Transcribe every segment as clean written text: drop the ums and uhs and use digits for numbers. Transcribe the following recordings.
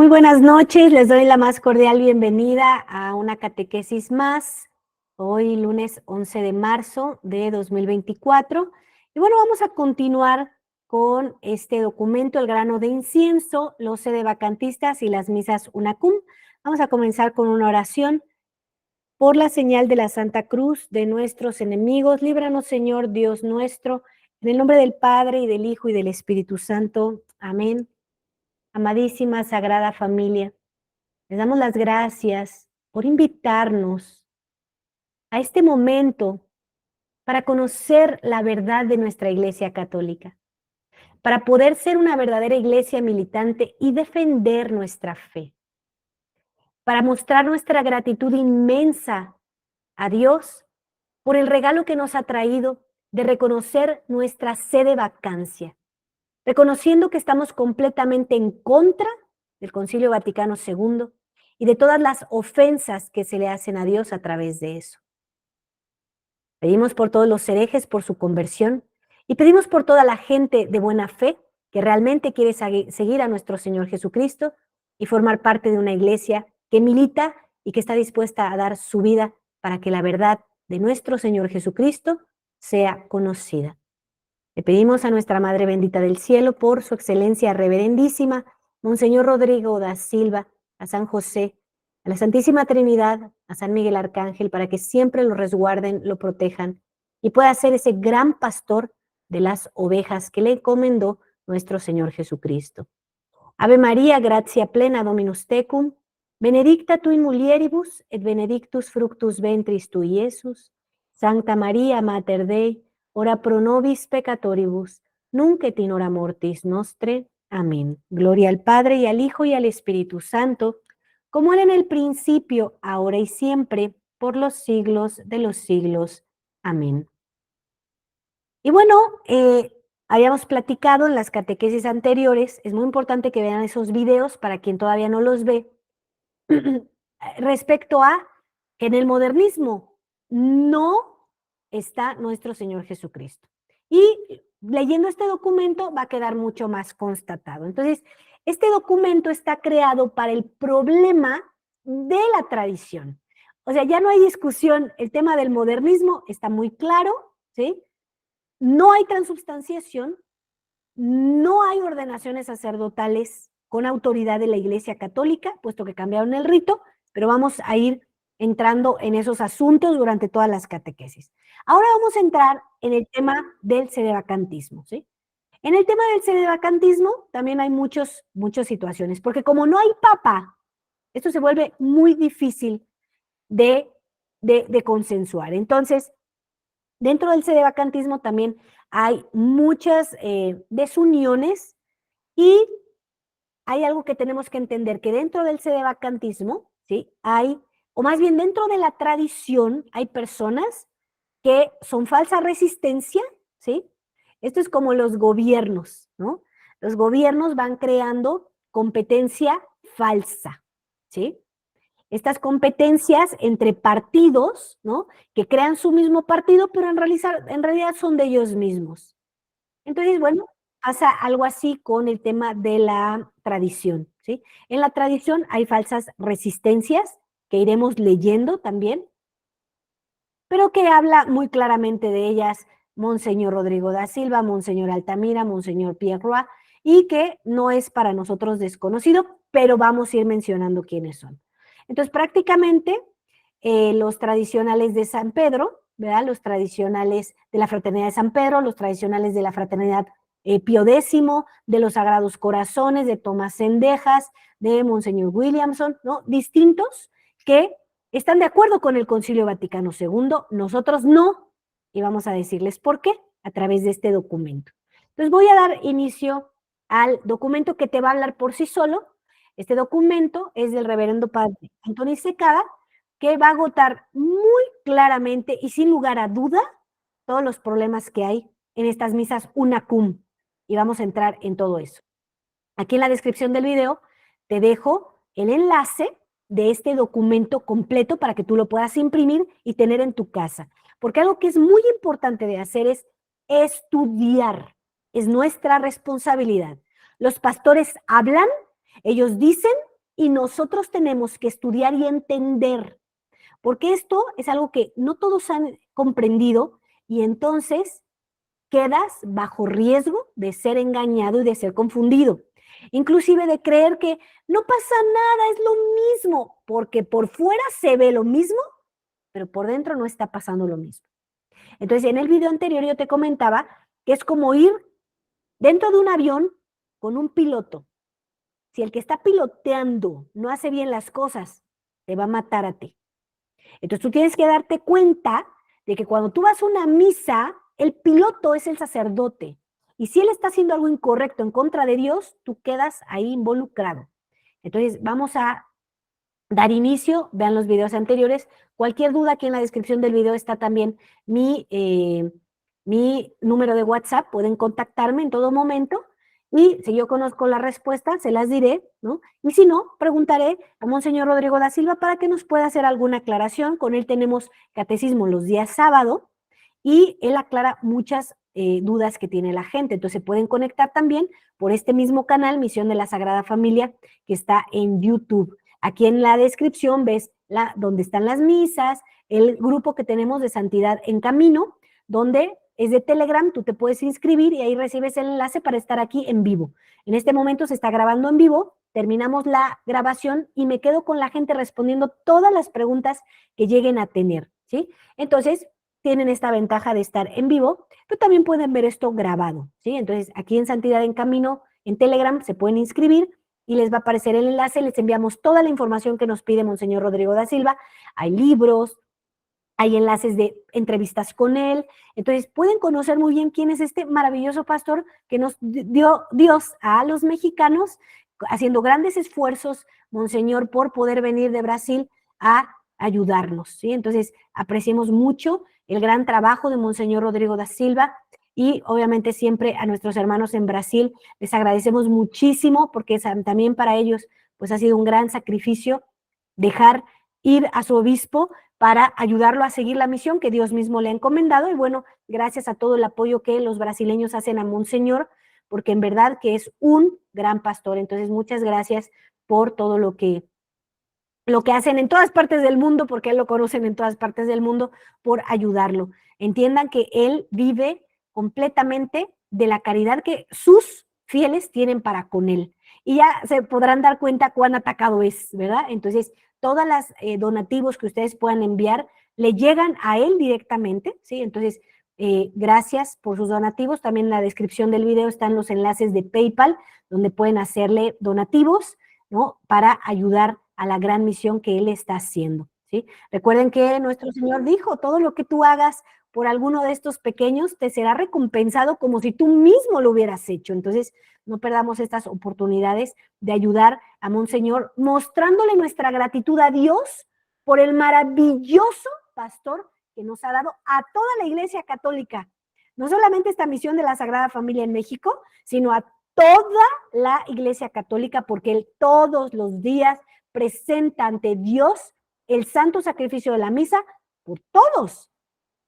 Muy buenas noches, les doy la más cordial bienvenida a una catequesis más, hoy lunes 11 de marzo de 2024. Y bueno, vamos a continuar con este documento, el grano de incienso, los sedevacantistas y las misas UNACUM. Vamos a comenzar con una oración. Por la señal de la Santa Cruz de nuestros enemigos, líbranos, Señor Dios nuestro, en el nombre del Padre, y del Hijo, y del Espíritu Santo. Amén. Amadísima Sagrada Familia, les damos las gracias por invitarnos a este momento para conocer la verdad de nuestra Iglesia Católica, para poder ser una verdadera iglesia militante y defender nuestra fe, para mostrar nuestra gratitud inmensa a Dios por el regalo que nos ha traído de reconocer nuestra sede vacancia, reconociendo que estamos completamente en contra del Concilio Vaticano II y de todas las ofensas que se le hacen a Dios a través de eso. Pedimos por todos los herejes por su conversión y pedimos por toda la gente de buena fe que realmente quiere seguir a nuestro Señor Jesucristo y formar parte de una iglesia que milita y que está dispuesta a dar su vida para que la verdad de nuestro Señor Jesucristo sea conocida. Le pedimos a nuestra Madre bendita del cielo por su excelencia reverendísima, Monseñor Rodrigo da Silva, a San José, a la Santísima Trinidad, a San Miguel Arcángel, para que siempre lo resguarden, lo protejan y pueda ser ese gran pastor de las ovejas que le encomendó nuestro Señor Jesucristo. Ave María, gratia plena, Dominus tecum, benedicta tu in mulieribus, et benedictus fructus ventris tui, Iesus. Sancta Maria, Mater Dei, ora pro nobis peccatoribus, nunc et in hora mortis nostre. Amén. Gloria al Padre, y al Hijo, y al Espíritu Santo, como era en el principio, ahora y siempre, por los siglos de los siglos. Amén. Y bueno, habíamos platicado en las catequesis anteriores, es muy importante que vean esos videos para quien todavía no los ve, respecto a que en el modernismo no está nuestro Señor Jesucristo. Y leyendo este documento va a quedar mucho más constatado. Entonces, este documento está creado para el problema de la tradición. O sea, ya no hay discusión, el tema del modernismo está muy claro, ¿sí? No hay transubstanciación, no hay ordenaciones sacerdotales con autoridad de la Iglesia Católica, puesto que cambiaron el rito, pero vamos a ir entrando en esos asuntos durante todas las catequesis. Ahora vamos a entrar en el tema del sedevacantismo, ¿sí? En el tema del sedevacantismo también hay muchas situaciones, porque como no hay papa, esto se vuelve muy difícil de consensuar. Entonces, dentro del sedevacantismo también hay muchas desuniones y hay algo que tenemos que entender, que dentro del sedevacantismo, ¿sí? O más bien dentro de la tradición, hay personas que son falsa resistencia, ¿sí? Esto es como los gobiernos, ¿no? Los gobiernos van creando competencia falsa, ¿sí? Estas competencias entre partidos, ¿no? Que crean su mismo partido, pero en realidad son de ellos mismos. Entonces, bueno, pasa algo así con el tema de la tradición, ¿sí? En la tradición hay falsas resistencias que iremos leyendo también, pero que habla muy claramente de ellas Monseñor Rodrigo da Silva, Monseñor Altamira, Monseñor Pierre Roy, y que no es para nosotros desconocido, pero vamos a ir mencionando quiénes son. Entonces, prácticamente los tradicionales de San Pedro, ¿verdad? Los tradicionales de la Fraternidad de San Pedro, los tradicionales de la Fraternidad Pío X, de los Sagrados Corazones, de Tomás Cendejas, de Monseñor Williamson, ¿no? Distintos que están de acuerdo con el Concilio Vaticano II, nosotros no, y vamos a decirles por qué a través de este documento. Entonces voy a dar inicio al documento que te va a hablar por sí solo. Este documento es del reverendo padre Antonio Secada, que va a agotar muy claramente y sin lugar a duda todos los problemas que hay en estas misas UNACUM, y vamos a entrar en todo eso. Aquí en la descripción del video te dejo el enlace de este documento completo para que tú lo puedas imprimir y tener en tu casa. Porque algo que es muy importante de hacer es estudiar. Es nuestra responsabilidad. Los pastores hablan, ellos dicen, y nosotros tenemos que estudiar y entender, porque esto es algo que no todos han comprendido y entonces quedas bajo riesgo de ser engañado y de ser confundido, inclusive de creer que no pasa nada, es lo mismo, porque por fuera se ve lo mismo, pero por dentro no está pasando lo mismo. Entonces, en el video anterior yo te comentaba que es como ir dentro de un avión con un piloto. Si el que está piloteando no hace bien las cosas, te va a matar a ti. Entonces tú tienes que darte cuenta de que cuando tú vas a una misa, el piloto es el sacerdote. Y si él está haciendo algo incorrecto en contra de Dios, tú quedas ahí involucrado. Entonces vamos a dar inicio, vean los videos anteriores. Cualquier duda, aquí en la descripción del video está también mi número de WhatsApp, pueden contactarme en todo momento y si yo conozco la respuesta, se las diré, ¿no? Y si no, preguntaré a Monseñor Rodrigo da Silva para que nos pueda hacer alguna aclaración. Con él tenemos catecismo los días sábado y él aclara muchas dudas que tiene la gente. Entonces se pueden conectar también por este mismo canal, Misión de la Sagrada Familia, que está en YouTube. Aquí en la descripción ves donde están las misas, el grupo que tenemos de Santidad en Camino, donde es de Telegram, tú te puedes inscribir y ahí recibes el enlace para estar aquí en vivo. En este momento se está grabando en vivo, terminamos la grabación y me quedo con la gente respondiendo todas las preguntas que lleguen a tener, ¿sí? Entonces, tienen esta ventaja de estar en vivo, pero también pueden ver esto grabado, ¿sí? Entonces, aquí en Santidad en Camino, en Telegram, se pueden inscribir y les va a aparecer el enlace, les enviamos toda la información que nos pide Monseñor Rodrigo da Silva, hay libros, hay enlaces de entrevistas con él, entonces pueden conocer muy bien quién es este maravilloso pastor que nos dio Dios a los mexicanos, haciendo grandes esfuerzos, Monseñor, por poder venir de Brasil a ayudarnos, ¿sí? Entonces, apreciemos mucho el gran trabajo de Monseñor Rodrigo da Silva y obviamente siempre a nuestros hermanos en Brasil les agradecemos muchísimo porque también para ellos pues ha sido un gran sacrificio dejar ir a su obispo para ayudarlo a seguir la misión que Dios mismo le ha encomendado. Y bueno, gracias a todo el apoyo que los brasileños hacen a Monseñor, porque en verdad que es un gran pastor. Entonces, muchas gracias por todo lo que hacen en todas partes del mundo, porque él lo conocen en todas partes del mundo, por ayudarlo. Entiendan que él vive completamente de la caridad que sus fieles tienen para con él. Y ya se podrán dar cuenta cuán atacado es, ¿verdad? Entonces, todas las donativos que ustedes puedan enviar le llegan a él directamente, ¿sí? Entonces, gracias por sus donativos. También en la descripción del video están los enlaces de PayPal, donde pueden hacerle donativos, ¿no? Para ayudar a la gran misión que él está haciendo, ¿sí? Recuerden que nuestro Señor dijo, todo lo que tú hagas por alguno de estos pequeños te será recompensado como si tú mismo lo hubieras hecho. Entonces, no perdamos estas oportunidades de ayudar a Monseñor, mostrándole nuestra gratitud a Dios por el maravilloso pastor que nos ha dado a toda la Iglesia Católica. No solamente esta misión de la Sagrada Familia en México, sino a toda la Iglesia Católica, porque él todos los días presenta ante Dios el santo sacrificio de la misa por todos.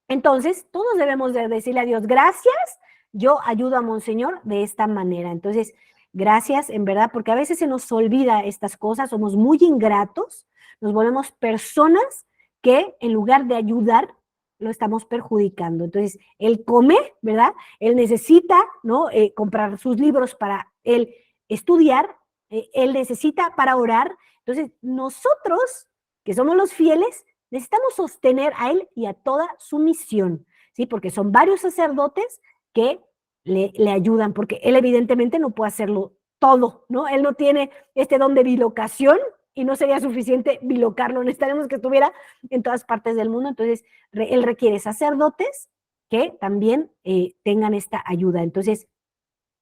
Entonces, todos debemos de decirle a Dios, gracias, yo ayudo a Monseñor de esta manera. Entonces, gracias, en verdad, porque a veces se nos olvida estas cosas, somos muy ingratos, nos volvemos personas que en lugar de ayudar, lo estamos perjudicando. Entonces, él come, ¿verdad? Él necesita, ¿no? Comprar sus libros para él estudiar, él necesita para orar. Entonces, nosotros, que somos los fieles, necesitamos sostener a él y a toda su misión, ¿sí? Porque son varios sacerdotes que le ayudan, porque él evidentemente no puede hacerlo todo, ¿no? Él no tiene este don de bilocación y no sería suficiente bilocarlo, necesitaríamos que estuviera en todas partes del mundo, entonces él requiere sacerdotes que también tengan esta ayuda. Entonces,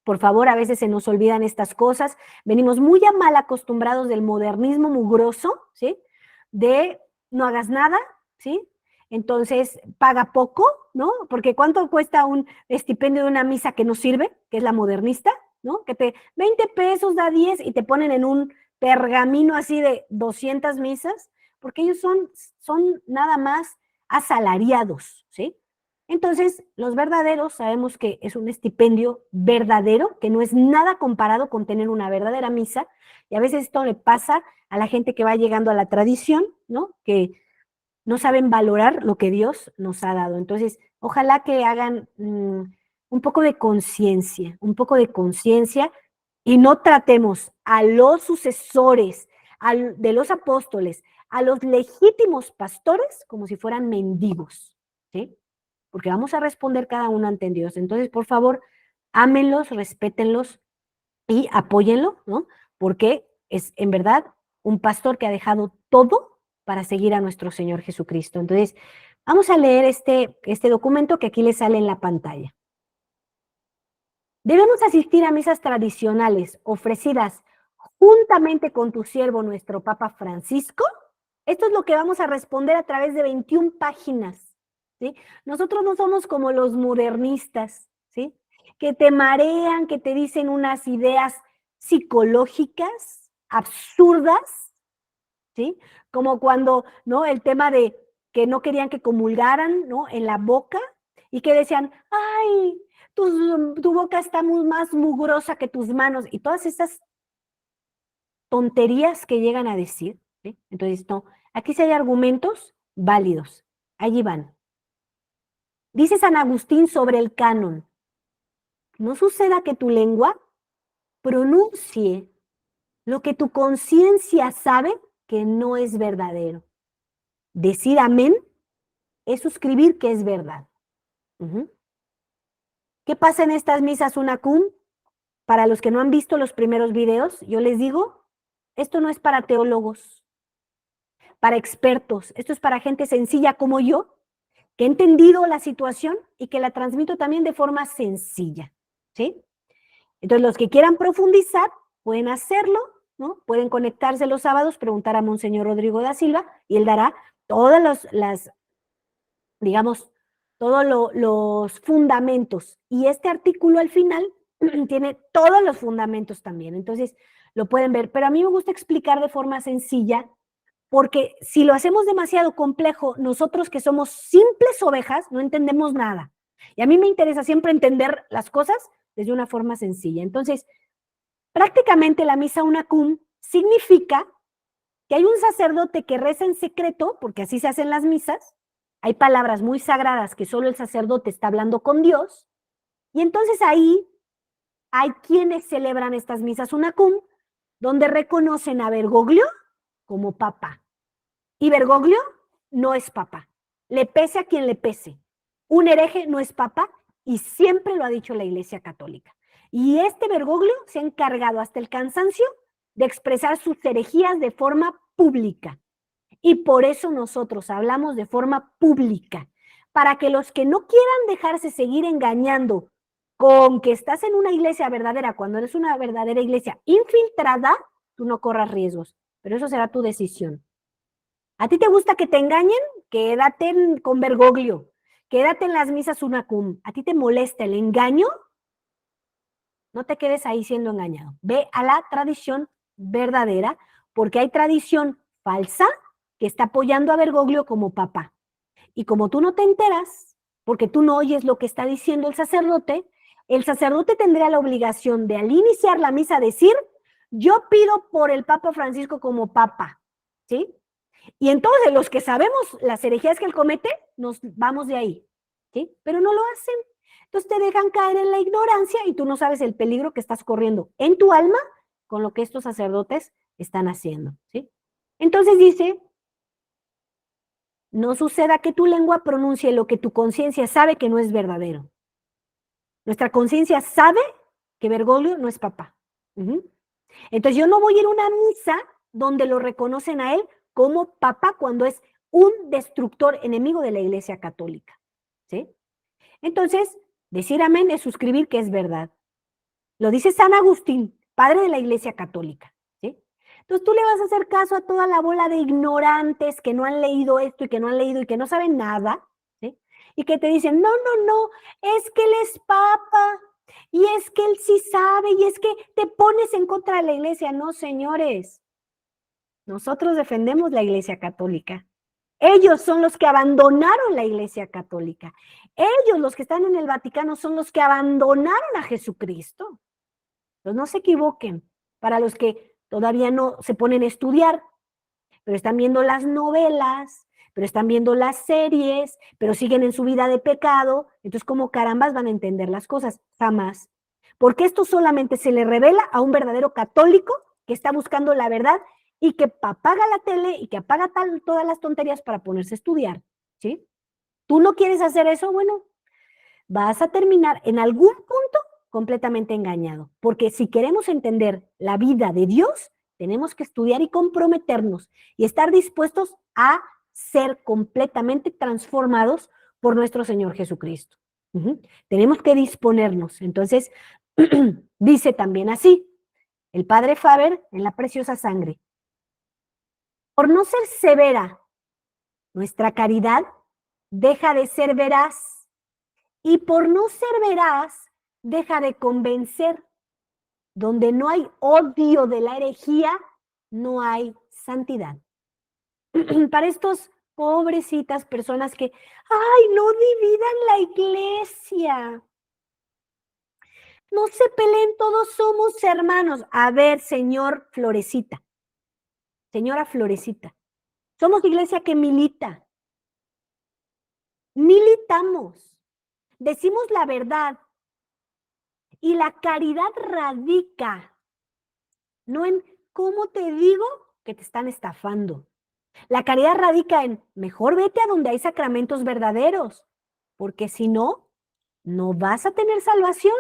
por favor, a veces se nos olvidan estas cosas, venimos muy a mal acostumbrados del modernismo mugroso, ¿sí? De no hagas nada, ¿sí? Entonces, paga poco, ¿no? Porque ¿cuánto cuesta un estipendio de una misa que no sirve, que es la modernista, ¿no? Que te 20 pesos da 10 y te ponen en un pergamino así de 200 misas, porque ellos son nada más asalariados, ¿sí? Entonces, los verdaderos sabemos que es un estipendio verdadero, que no es nada comparado con tener una verdadera misa, y a veces esto le pasa a la gente que va llegando a la tradición, ¿no? Que no saben valorar lo que Dios nos ha dado. Entonces, ojalá que hagan un poco de conciencia, y no tratemos a los sucesores de los apóstoles, a los legítimos pastores, como si fueran mendigos, ¿sí? Porque vamos a responder cada uno ante Dios. Entonces, por favor, ámenlos, respétenlos y apóyenlo, ¿no? Porque es en verdad un pastor que ha dejado todo para seguir a nuestro Señor Jesucristo. Entonces, vamos a leer este documento que aquí les sale en la pantalla. Debemos asistir a misas tradicionales ofrecidas juntamente con tu siervo, nuestro Papa Francisco. Esto es lo que vamos a responder a través de 21 páginas, ¿sí? Nosotros no somos como los modernistas, ¿sí? Que te marean, que te dicen unas ideas psicológicas, absurdas, ¿sí? Como cuando, ¿no? El tema de que no querían que comulgaran, ¿no? En la boca y que decían, ay, tu boca está más mugrosa que tus manos y todas esas tonterías que llegan a decir, ¿sí? Entonces, no, aquí sí hay argumentos válidos. Allí van. Dice San Agustín sobre el canon, no suceda que tu lengua pronuncie lo que tu conciencia sabe que no es verdadero. Decir amén es suscribir que es verdad. ¿Qué pasa en estas misas Unacum? Para los que no han visto los primeros videos, yo les digo, esto no es para teólogos, para expertos, esto es para gente sencilla como yo, que he entendido la situación y que la transmito también de forma sencilla, ¿sí? Entonces, los que quieran profundizar, pueden hacerlo, ¿no? Pueden conectarse los sábados, preguntar a Monseñor Rodrigo da Silva, y él dará todas digamos, todos los fundamentos. Y este artículo al final tiene todos los fundamentos también. Entonces, lo pueden ver. Pero a mí me gusta explicar de forma sencilla, porque si lo hacemos demasiado complejo, nosotros que somos simples ovejas, no entendemos nada. Y a mí me interesa siempre entender las cosas desde una forma sencilla. Entonces, prácticamente la misa Unacum significa que hay un sacerdote que reza en secreto, porque así se hacen las misas, hay palabras muy sagradas que solo el sacerdote está hablando con Dios, y entonces ahí hay quienes celebran estas misas Unacum, donde reconocen a Bergoglio como papa. Y Bergoglio no es papa, le pese a quien le pese. Un hereje no es papa y siempre lo ha dicho la Iglesia Católica. Y este Bergoglio se ha encargado hasta el cansancio de expresar sus herejías de forma pública. Y por eso nosotros hablamos de forma pública, para que los que no quieran dejarse seguir engañando con que estás en una iglesia verdadera, cuando eres una verdadera iglesia infiltrada, tú no corras riesgos, pero eso será tu decisión. ¿A ti te gusta que te engañen? Quédate con Bergoglio, quédate en las misas Unacum. ¿A ti te molesta el engaño? No te quedes ahí siendo engañado. Ve a la tradición verdadera, porque hay tradición falsa que está apoyando a Bergoglio como papa. Y como tú no te enteras, porque tú no oyes lo que está diciendo el sacerdote tendría la obligación de al iniciar la misa decir, yo pido por el Papa Francisco como papa, ¿sí? Y entonces los que sabemos las herejías que él comete, nos vamos de ahí, ¿sí? Pero no lo hacen. Entonces te dejan caer en la ignorancia y tú no sabes el peligro que estás corriendo en tu alma con lo que estos sacerdotes están haciendo, ¿sí? Entonces dice, no suceda que tu lengua pronuncie lo que tu conciencia sabe que no es verdadero. Nuestra conciencia sabe que Bergoglio no es papá. Entonces yo no voy a ir a una misa donde lo reconocen a él como papá cuando es un destructor enemigo de la Iglesia Católica, ¿sí? Entonces, decir amén es suscribir que es verdad. Lo dice San Agustín, padre de la Iglesia Católica, ¿sí? Entonces tú le vas a hacer caso a toda la bola de ignorantes que no han leído esto y que no han leído y que no saben nada, ¿sí? Y que te dicen, no, no, no, es que él es papa y es que él sí sabe y es que te pones en contra de la Iglesia. No, señores, nosotros defendemos la Iglesia Católica. Ellos son los que abandonaron la Iglesia Católica. Ellos, los que están en el Vaticano, son los que abandonaron a Jesucristo. Entonces no se equivoquen. Para los que todavía no se ponen a estudiar, pero están viendo las novelas, pero están viendo las series, pero siguen en su vida de pecado, entonces ¿cómo carambas van a entender las cosas? Jamás. Porque esto solamente se le revela a un verdadero católico que está buscando la verdad y que apaga la tele y que apaga todas las tonterías para ponerse a estudiar, ¿sí? ¿Tú no quieres hacer eso? Bueno, vas a terminar en algún punto completamente engañado, porque si queremos entender la vida de Dios, tenemos que estudiar y comprometernos y estar dispuestos a ser completamente transformados por nuestro Señor Jesucristo. Tenemos que disponernos. Entonces, dice también así, el padre Faber en La preciosa sangre: por no ser severa, nuestra caridad deja de ser veraz, y por no ser veraz, deja de convencer. Donde no hay odio de la herejía, no hay santidad. Para estos pobrecitas personas que, ay, no dividan la iglesia, no se peleen, todos somos hermanos. A ver, señor Florecita, señora Florecita, somos iglesia que milita, militamos, decimos la verdad, y la caridad radica no en cómo te digo que te están estafando. La caridad radica en mejor vete a donde hay sacramentos verdaderos, porque si no, no vas a tener salvación.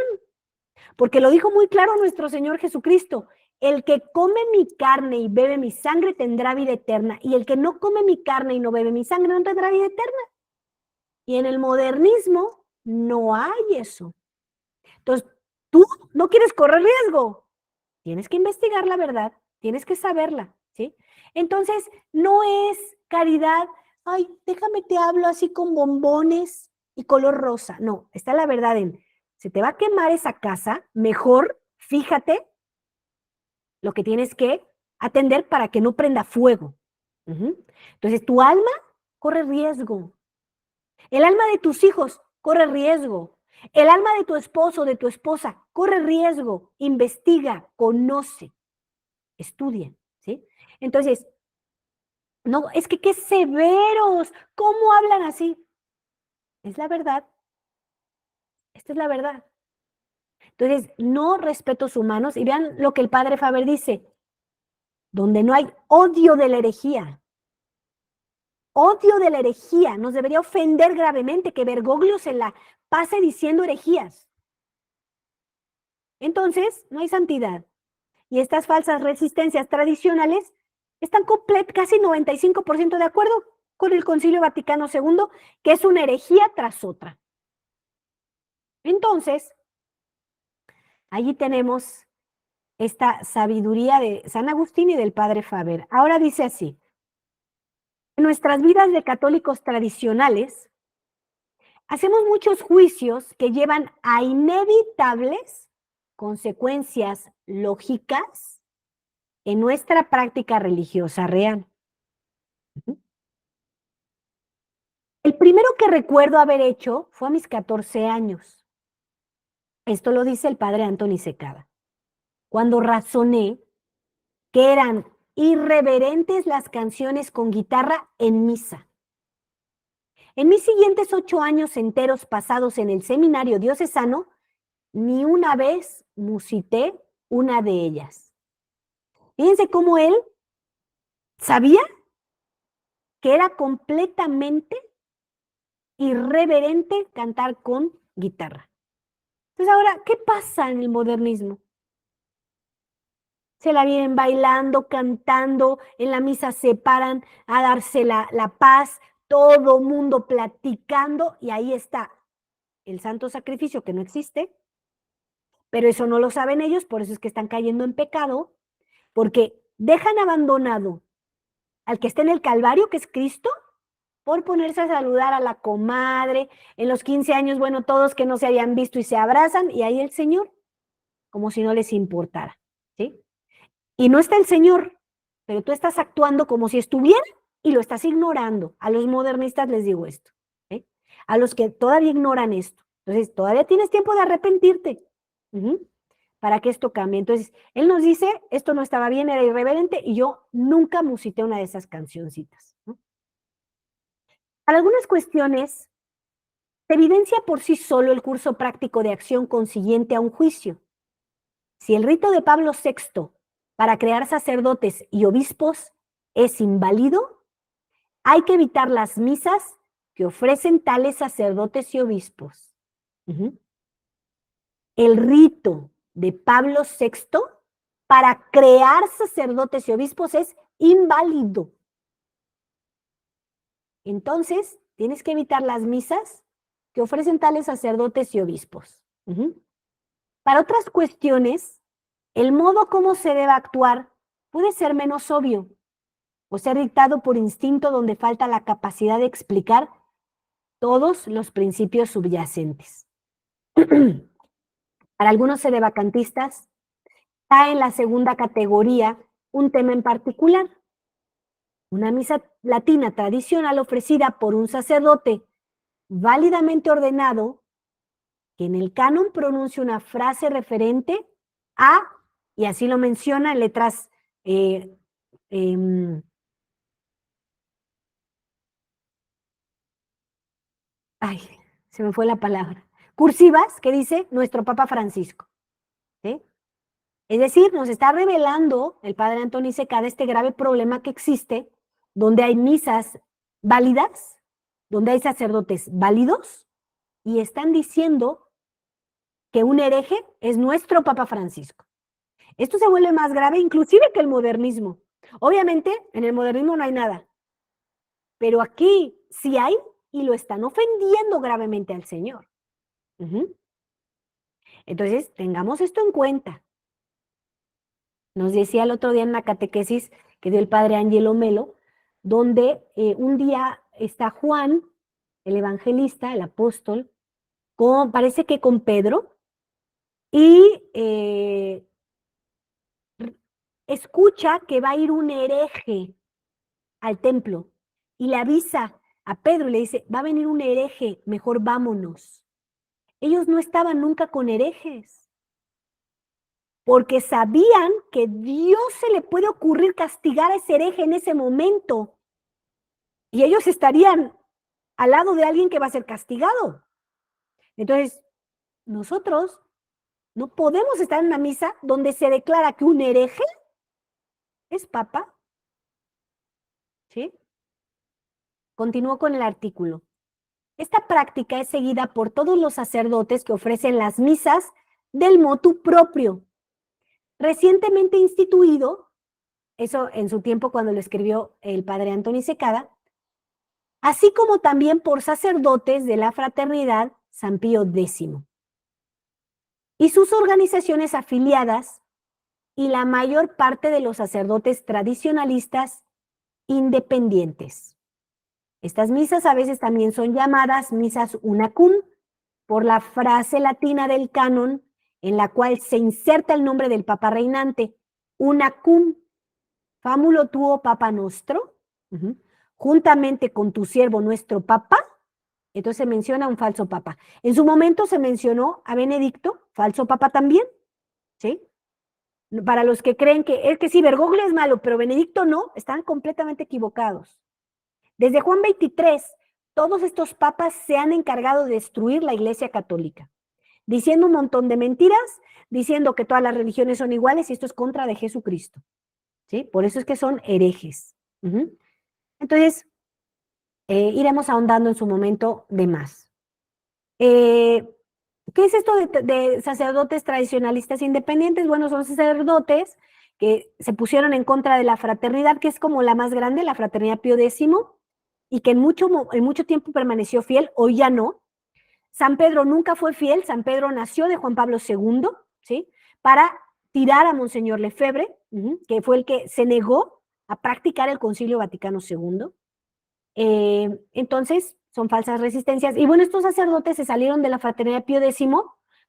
Porque lo dijo muy claro nuestro Señor Jesucristo: el que come mi carne y bebe mi sangre tendrá vida eterna, y el que no come mi carne y no bebe mi sangre no tendrá vida eterna. Y en el modernismo no hay eso. Entonces, tú no quieres correr riesgo, tienes que investigar la verdad, tienes que saberla, ¿sí? Entonces, no es caridad, ay, déjame te hablo así con bombones y color rosa. No, está la verdad en, se te va a quemar esa casa, mejor fíjate lo que tienes que atender para que no prenda fuego. Entonces, tu alma corre riesgo. El alma de tus hijos corre riesgo. El alma de tu esposo, de tu esposa, corre riesgo. Investiga, conoce, estudia, ¿sí? Entonces, no, es que qué severos, ¿cómo hablan así? Es la verdad, esta es la verdad. Entonces, no respetos humanos, y vean lo que el padre Faber dice: donde no hay odio de la herejía, nos debería ofender gravemente que Bergoglio se la pase diciendo herejías. Entonces, no hay santidad. Y estas falsas resistencias tradicionales están casi 95% de acuerdo con el Concilio Vaticano II, que es una herejía tras otra. Entonces, allí tenemos esta sabiduría de San Agustín y del padre Faber. Ahora dice así: en nuestras vidas de católicos tradicionales, hacemos muchos juicios que llevan a inevitables consecuencias lógicas en nuestra práctica religiosa real. El primero que recuerdo haber hecho fue a mis 14 años. Esto lo dice el padre Antoni Secada. Cuando razoné que eran irreverentes las canciones con guitarra en misa. En mis siguientes 8 años enteros pasados en el seminario diocesano, ni una vez musité una de ellas. Fíjense cómo él sabía que era completamente irreverente cantar con guitarra. Entonces ahora, ¿qué pasa en el modernismo? Se la vienen bailando, cantando, en la misa se paran a darse la paz, todo mundo platicando, y ahí está el santo sacrificio que no existe, pero eso no lo saben ellos, por eso es que están cayendo en pecado, porque dejan abandonado al que está en el Calvario, que es Cristo, por ponerse a saludar a la comadre, en los 15 años, bueno, todos que no se habían visto y se abrazan, y ahí el Señor, como si no les importara, ¿sí? Y no está el Señor, pero tú estás actuando como si estuviera y lo estás ignorando. A los modernistas les digo esto, ¿sí? A los que todavía ignoran esto. Entonces, todavía tienes tiempo de arrepentirte. Para que esto cambie. Entonces, él nos dice, esto no estaba bien, era irreverente, y yo nunca musité una de esas cancioncitas, ¿no? Para algunas cuestiones, se evidencia por sí solo el curso práctico de acción consiguiente a un juicio. Si el rito de Pablo VI para crear sacerdotes y obispos es inválido, hay que evitar las misas que ofrecen tales sacerdotes y obispos. El rito de Pablo VI para crear sacerdotes y obispos es inválido. Entonces, tienes que evitar las misas que ofrecen tales sacerdotes y obispos. Para otras cuestiones, el modo como se debe actuar puede ser menos obvio o ser dictado por instinto donde falta la capacidad de explicar todos los principios subyacentes. Para algunos sedevacantistas, está en la segunda categoría un tema en particular. Una misa latina tradicional ofrecida por un sacerdote válidamente ordenado que en el canon pronuncia una frase referente a, y así lo menciona en letras se me fue la palabra, cursivas, que dice nuestro Papa Francisco, ¿sí? Es decir, nos está revelando el padre Antoni Secada este grave problema que existe, donde hay misas válidas, donde hay sacerdotes válidos, y están diciendo que un hereje es nuestro Papa Francisco. Esto se vuelve más grave inclusive que el modernismo. Obviamente, en el modernismo no hay nada, pero aquí sí hay, y lo están ofendiendo gravemente al Señor. Entonces, tengamos esto en cuenta. Nos decía el otro día en una catequesis que dio el padre Angelo Melo, donde un día está Juan, el evangelista, el apóstol, parece que con Pedro, y escucha que va a ir un hereje al templo y le avisa a Pedro y le dice, va a venir un hereje, mejor vámonos. Ellos no estaban nunca con herejes, porque sabían que Dios se le puede ocurrir castigar a ese hereje en ese momento. Y ellos estarían al lado de alguien que va a ser castigado. Entonces, nosotros no podemos estar en una misa donde se declara que un hereje es papa. ¿Sí? Continúo con el artículo. Esta práctica es seguida por todos los sacerdotes que ofrecen las misas del motu proprio. Recientemente instituido, eso en su tiempo cuando lo escribió el padre Antoni Secada, así como también por sacerdotes de la Fraternidad San Pío X y sus organizaciones afiliadas y la mayor parte de los sacerdotes tradicionalistas independientes. Estas misas a veces también son llamadas misas unacum por la frase latina del canon en la cual se inserta el nombre del Papa reinante, unacum famulo tuo Papa nostro, juntamente con tu siervo nuestro Papa. Entonces se menciona a un falso papa. En su momento se mencionó a Benedicto, falso papa también, ¿sí? Para los que creen que es que sí, Bergoglio es malo, pero Benedicto no, están completamente equivocados. Desde Juan 23, todos estos papas se han encargado de destruir la Iglesia Católica, diciendo un montón de mentiras, diciendo que todas las religiones son iguales y esto es contra de Jesucristo, ¿sí? Por eso es que son herejes. Entonces, iremos ahondando en su momento de más. ¿Qué es esto de sacerdotes tradicionalistas independientes? Bueno, son sacerdotes que se pusieron en contra de la fraternidad, que es como la más grande, la fraternidad Pío X, y que en mucho tiempo permaneció fiel, hoy ya no. San Pedro nunca fue fiel, San Pedro nació de Juan Pablo II, ¿sí? Para tirar a Monseñor Lefebvre, que fue el que se negó a practicar el Concilio Vaticano II. Entonces, son falsas resistencias. Y bueno, estos sacerdotes se salieron de la fraternidad Pío X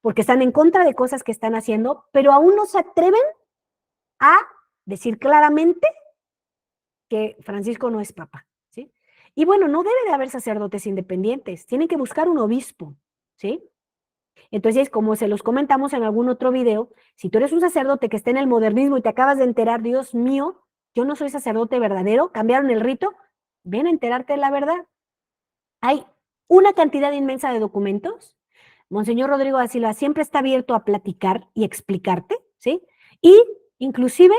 porque están en contra de cosas que están haciendo, pero aún no se atreven a decir claramente que Francisco no es papa, ¿sí? Y bueno, no debe de haber sacerdotes independientes, tienen que buscar un obispo, ¿sí? Entonces, como se los comentamos en algún otro video, si tú eres un sacerdote que está en el modernismo y te acabas de enterar, Dios mío, yo no soy sacerdote verdadero, cambiaron el rito, ven a enterarte de la verdad. Hay una cantidad inmensa de documentos. Monseñor Rodrigo da Silva siempre está abierto a platicar y explicarte, ¿sí? Y inclusive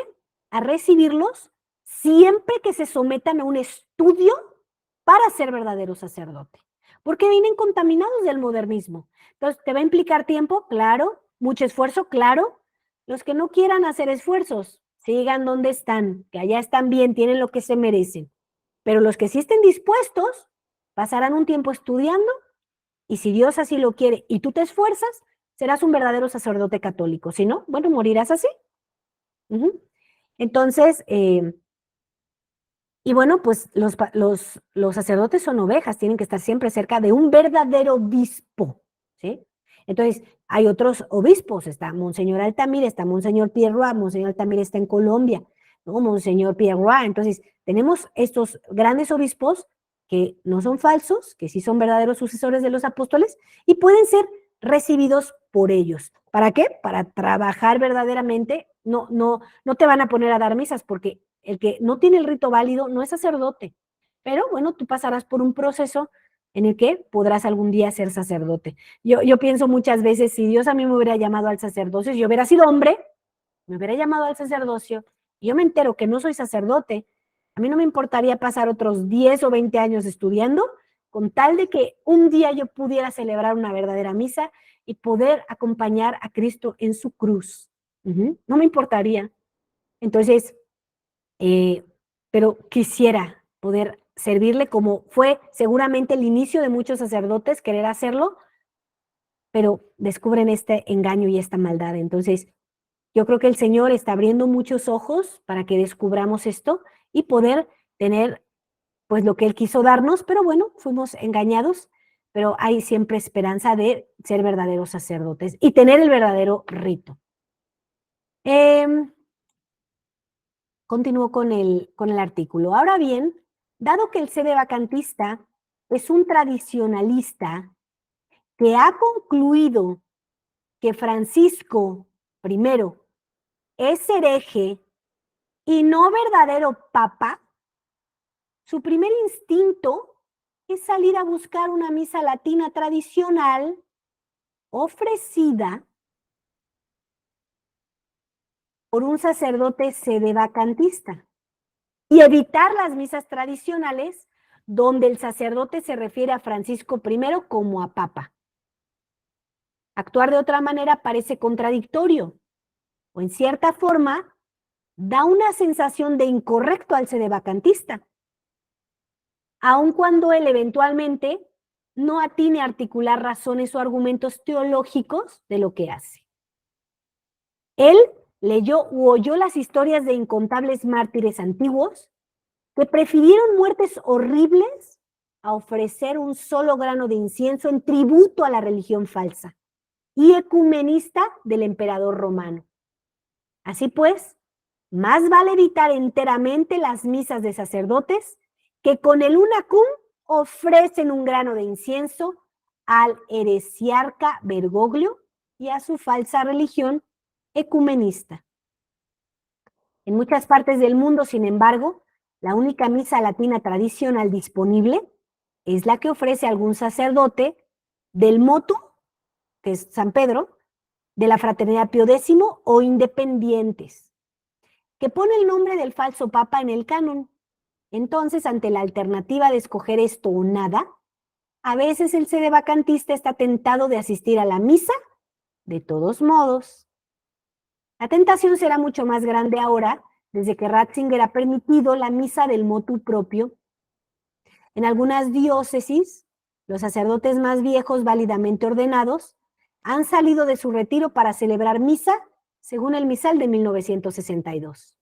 a recibirlos siempre que se sometan a un estudio para ser verdadero sacerdote, porque vienen contaminados del modernismo. Entonces, ¿te va a implicar tiempo? Claro. ¿Mucho esfuerzo? Claro. Los que no quieran hacer esfuerzos, sigan donde están, que allá están bien, tienen lo que se merecen. Pero los que sí estén dispuestos, pasarán un tiempo estudiando y si Dios así lo quiere y tú te esfuerzas, serás un verdadero sacerdote católico. Si no, bueno, morirás así. Entonces, y bueno, pues los sacerdotes son ovejas, tienen que estar siempre cerca de un verdadero obispo, ¿sí? Entonces, hay otros obispos, está Monseñor Altamira, está Monseñor Pierre Roy, Monseñor Altamira está en Colombia, ¿no? Monseñor Pierre Roy. Entonces, tenemos estos grandes obispos que no son falsos, que sí son verdaderos sucesores de los apóstoles y pueden ser recibidos por ellos. ¿Para qué? Para trabajar verdaderamente. No te van a poner a dar misas porque el que no tiene el rito válido no es sacerdote, pero bueno, tú pasarás por un proceso en el que podrás algún día ser sacerdote. Yo pienso muchas veces, si Dios a mí me hubiera llamado al sacerdocio, si yo hubiera sido hombre, me hubiera llamado al sacerdocio, y yo me entero que no soy sacerdote, a mí no me importaría pasar otros 10 o 20 años estudiando, con tal de que un día yo pudiera celebrar una verdadera misa y poder acompañar a Cristo en su cruz. No me importaría. Entonces, pero quisiera poder servirle como fue seguramente el inicio de muchos sacerdotes, querer hacerlo, pero descubren este engaño y esta maldad. Entonces, yo creo que el Señor está abriendo muchos ojos para que descubramos esto y poder tener pues lo que Él quiso darnos, pero bueno, fuimos engañados, pero hay siempre esperanza de ser verdaderos sacerdotes y tener el verdadero rito. Continúo con el artículo. Ahora bien, dado que el sedevacantista es un tradicionalista que ha concluido que Francisco I es hereje y no verdadero papa, su primer instinto es salir a buscar una misa latina tradicional ofrecida por un sacerdote sedevacantista y evitar las misas tradicionales donde el sacerdote se refiere a Francisco I como a papa. Actuar de otra manera parece contradictorio o en cierta forma da una sensación de incorrecto al sedevacantista, aun cuando él eventualmente no atine a articular razones o argumentos teológicos de lo que hace. Él leyó u oyó las historias de incontables mártires antiguos que prefirieron muertes horribles a ofrecer un solo grano de incienso en tributo a la religión falsa y ecumenista del emperador romano. Así pues, más vale evitar enteramente las misas de sacerdotes que con el unacum ofrecen un grano de incienso al heresiarca Bergoglio y a su falsa religión ecumenista. En muchas partes del mundo, sin embargo, la única misa latina tradicional disponible es la que ofrece algún sacerdote del motu, que es San Pedro, de la Fraternidad Pío X o independientes, que pone el nombre del falso papa en el canon. Entonces, ante la alternativa de escoger esto o nada, a veces el sedevacantista está tentado de asistir a la misa de todos modos. La tentación será mucho más grande ahora, desde que Ratzinger ha permitido la misa del motu propio. En algunas diócesis, los sacerdotes más viejos válidamente ordenados han salido de su retiro para celebrar misa según el misal de 1962.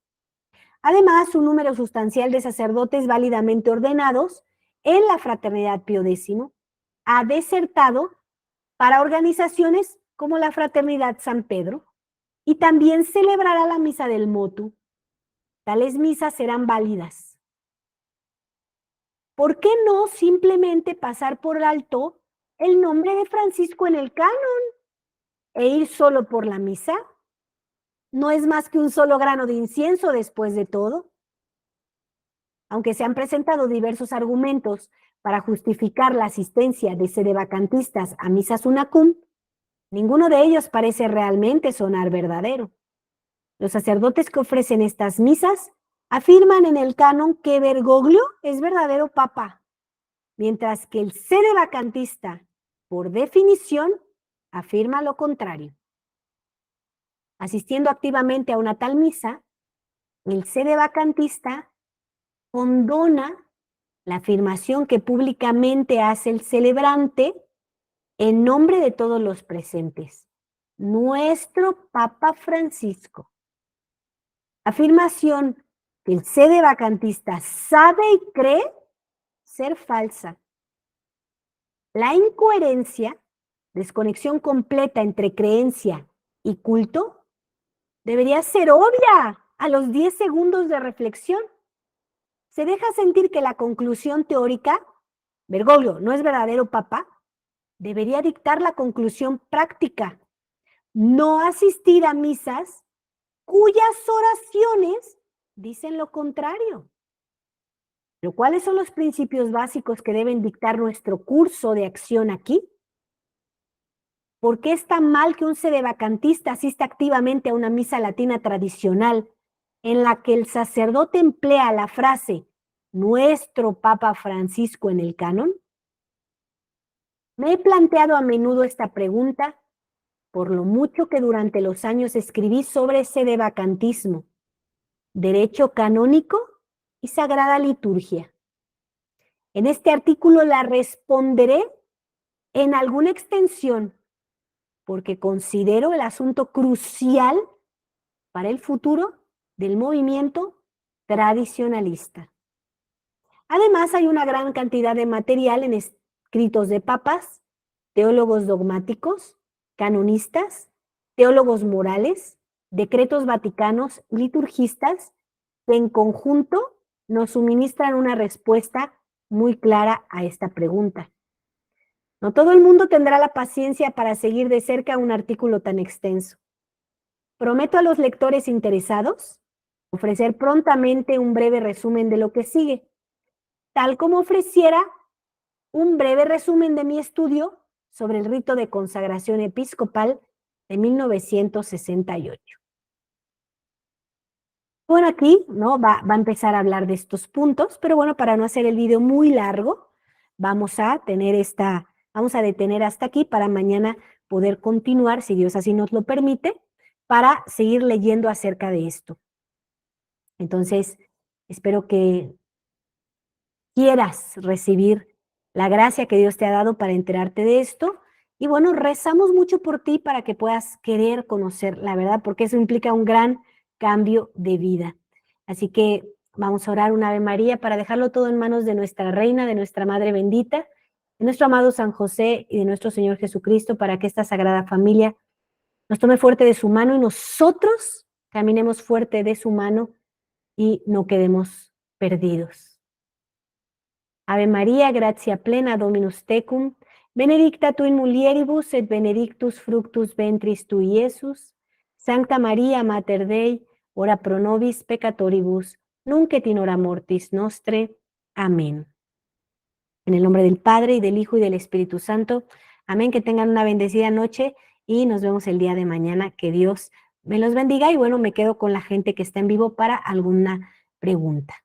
Además, un número sustancial de sacerdotes válidamente ordenados en la Fraternidad Pío X ha desertado para organizaciones como la Fraternidad San Pedro y también celebrará la misa del motu. Tales misas serán válidas ¿por qué no simplemente pasar por alto el nombre de Francisco en el canon e ir solo por la misa? No es más que un solo grano de incienso después de todo. Aunque se han presentado diversos argumentos para justificar la asistencia de sedevacantistas a misas unacum, ninguno de ellos parece realmente sonar verdadero. Los sacerdotes que ofrecen estas misas afirman en el canon que Bergoglio es verdadero papa, mientras que el sedevacantista, por definición, afirma lo contrario. Asistiendo activamente a una tal misa, el sedevacantista condona la afirmación que públicamente hace el celebrante en nombre de todos los presentes. Nuestro Papa Francisco. Afirmación que el sedevacantista sabe y cree ser falsa. La incoherencia, desconexión completa entre creencia y culto, debería ser obvia a los 10 segundos de reflexión. Se deja sentir que la conclusión teórica, Bergoglio no es verdadero papa, debería dictar la conclusión práctica. No asistir a misas cuyas oraciones dicen lo contrario. Pero ¿cuáles son los principios básicos que deben dictar nuestro curso de acción aquí? ¿Por qué está mal que un sedevacantista asista activamente a una misa latina tradicional en la que el sacerdote emplea la frase nuestro Papa Francisco en el canon? Me he planteado a menudo esta pregunta por lo mucho que durante los años escribí sobre sedevacantismo, derecho canónico y sagrada liturgia. En este artículo la responderé en alguna extensión porque considero el asunto crucial para el futuro del movimiento tradicionalista. Además, hay una gran cantidad de material en escritos de papas, teólogos dogmáticos, canonistas, teólogos morales, decretos vaticanos, liturgistas, que en conjunto nos suministran una respuesta muy clara a esta pregunta. No todo el mundo tendrá la paciencia para seguir de cerca un artículo tan extenso. Prometo a los lectores interesados ofrecer prontamente un breve resumen de lo que sigue, tal como ofreciera un breve resumen de mi estudio sobre el rito de consagración episcopal de 1968. Bueno, aquí ¿no? va a empezar a hablar de estos puntos, pero bueno, para no hacer el video muy largo, vamos a detener hasta aquí para mañana poder continuar, si Dios así nos lo permite, para seguir leyendo acerca de esto. Entonces, espero que quieras recibir la gracia que Dios te ha dado para enterarte de esto. Y bueno, rezamos mucho por ti para que puedas querer conocer la verdad, porque eso implica un gran cambio de vida. Así que vamos a orar una Ave María para dejarlo todo en manos de nuestra Reina, de nuestra Madre bendita, de nuestro amado San José y de nuestro Señor Jesucristo, para que esta Sagrada Familia nos tome fuerte de su mano y nosotros caminemos fuerte de su mano y no quedemos perdidos. Ave María, gratia plena, Dominus tecum, benedicta tu in mulieribus et benedictus fructus ventris tui, Iesus. Sancta Maria, Mater Dei, ora pro nobis peccatoribus, nunc et in hora mortis nostre. Amén. En el nombre del Padre, y del Hijo, y del Espíritu Santo. Amén. Que tengan una bendecida noche y nos vemos el día de mañana. Que Dios me los bendiga. Y bueno, me quedo con la gente que está en vivo para alguna pregunta.